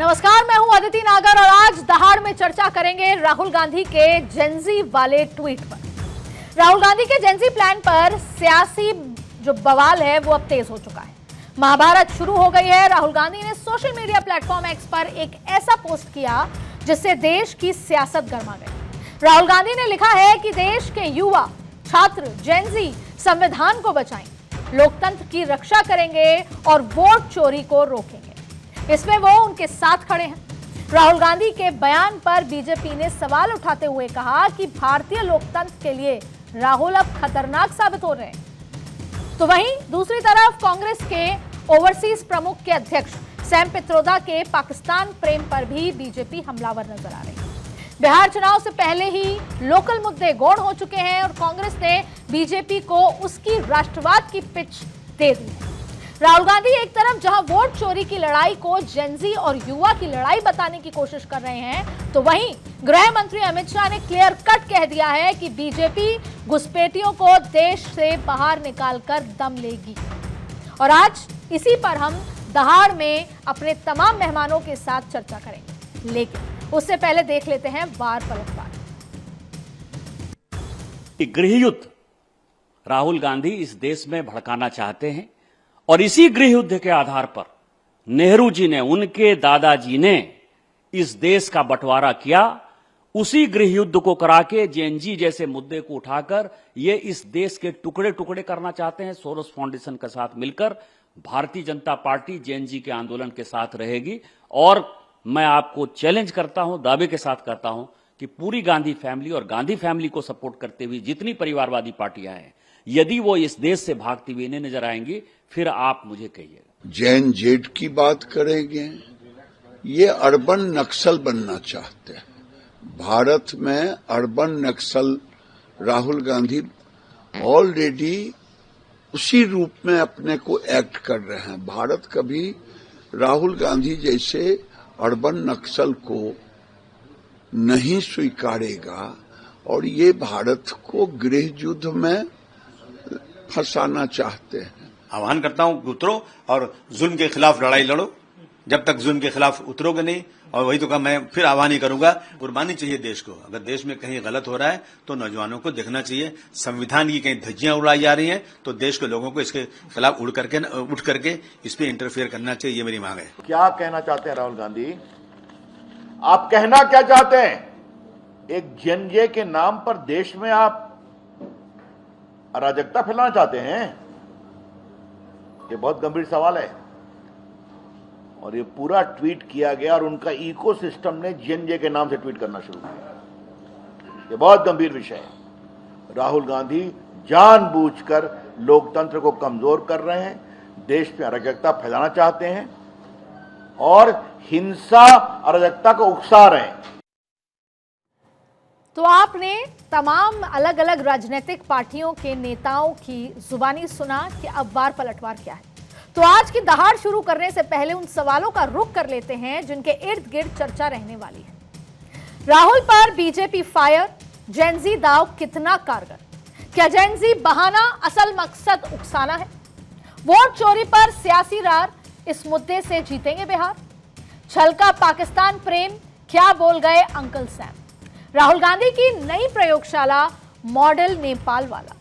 नमस्कार, मैं हूं अदिति नागर और आज दहाड़ में चर्चा करेंगे राहुल गांधी के जेंजी वाले ट्वीट पर। राहुल गांधी के जेंजी प्लान पर सियासी जो बवाल है वो अब तेज हो चुका है। महाभारत शुरू हो गई है। राहुल गांधी ने सोशल मीडिया प्लेटफॉर्म एक्स पर एक ऐसा पोस्ट किया जिससे देश की सियासत गर्मा गई। राहुल गांधी ने लिखा है कि देश के युवा, छात्र, जेंजी संविधान को बचाएं, लोकतंत्र की रक्षा करेंगे और वोट चोरी को रोकेंगे। इसमें वो उनके साथ खड़े हैं। राहुल गांधी के बयान पर बीजेपी ने सवाल उठाते हुए कहा कि भारतीय लोकतंत्र के लिए राहुल अब खतरनाक साबित हो रहे हैं। तो वहीं दूसरी तरफ कांग्रेस के ओवरसीज प्रमुख के अध्यक्ष सैम पित्रोदा के पाकिस्तान प्रेम पर भी बीजेपी हमलावर नजर आ रही है। बिहार चुनाव से पहले ही लोकल मुद्दे गौण हो चुके हैं और कांग्रेस ने बीजेपी को उसकी राष्ट्रवाद की पिच दे दी है। राहुल गांधी एक तरफ जहां वोट चोरी की लड़ाई को जेंजी और युवा की लड़ाई बताने की कोशिश कर रहे हैं, तो वहीं गृह मंत्री अमित शाह ने क्लियर कट कह दिया है कि बीजेपी घुसपैठियों को देश से बाहर निकालकर दम लेगी। और आज इसी पर हम दहाड़ में अपने तमाम मेहमानों के साथ चर्चा करेंगे, लेकिन उससे पहले देख लेते हैं वार पलटवार। गृह युद्ध राहुल गांधी इस देश में भड़काना चाहते हैं और इसी गृह युद्ध के आधार पर नेहरू जी ने, उनके दादाजी ने इस देश का बंटवारा किया। उसी गृह युद्ध को करा के जेएनजी जैसे मुद्दे को उठाकर ये इस देश के टुकड़े टुकड़े करना चाहते हैं। सोरोस फाउंडेशन के साथ मिलकर भारतीय जनता पार्टी जेएनजी के आंदोलन के साथ रहेगी और मैं आपको चैलेंज करता हूं, दावे के साथ करता हूं कि पूरी गांधी फैमिली और गांधी फैमिली को सपोर्ट करते हुए जितनी परिवारवादी पार्टियां हैं, यदि वो इस देश से भागती हुई नहीं नजर आएंगी, फिर आप मुझे कहिएगा। जैन जेड की बात करेंगे, ये अर्बन नक्सल बनना चाहते हैं। भारत में अर्बन नक्सल राहुल गांधी ऑलरेडी उसी रूप में अपने को एक्ट कर रहे हैं। भारत कभी राहुल गांधी जैसे अर्बन नक्सल को नहीं स्वीकारेगा और ये भारत को गृह युद्ध में फंसाना चाहते हैं। आह्वान करता हूं कि उतरो और जुल्म के खिलाफ लड़ाई लड़ो। जब तक जुल्म के खिलाफ उतरोगे नहीं, और वही तो कहा, मैं फिर आह्वान ही करूंगा, कुर्बानी चाहिए देश को। अगर देश में कहीं गलत हो रहा है तो नौजवानों को देखना चाहिए। संविधान की कहीं धज्जियां उड़ाई जा रही हैं तो देश के लोगों को इसके खिलाफ उठ करके इस पे इंटरफेयर करना चाहिए। ये मेरी मांग है। क्या कहना चाहते हैं राहुल गांधी? आप कहना क्या चाहते हैं? एक जेएनजे के नाम पर देश में आप अराजकता फैलाना चाहते हैं? ये बहुत गंभीर सवाल है और ये पूरा ट्वीट किया गया और उनका इकोसिस्टम ने जेएनजे के नाम से ट्वीट करना शुरू किया। ये बहुत गंभीर विषय है। राहुल गांधी जानबूझकर लोकतंत्र को कमजोर कर रहे हैं, देश में अराजकता फैलाना चाहते हैं और हिंसा अराजकता को उकसा रहे हैं। तो आपने तमाम अलग अलग राजनीतिक पार्टियों के नेताओं की जुबानी सुना कि अब वार पलटवार क्या है। तो आज की दहाड़ शुरू करने से पहले उन सवालों का रुख कर लेते हैं जिनके इर्द गिर्द चर्चा रहने वाली है। राहुल पर बीजेपी फायर, जेंजी दाव कितना कारगर? क्या जेंजी बहाना असल मकसद उकसाना है? वोट चोरी पर सियासी रार, इस मुद्दे से जीतेंगे बिहार? छलका पाकिस्तान प्रेम, क्या बोल गए अंकल सैम? राहुल गांधी की नई प्रयोगशाला मॉडल नेपाल वाला।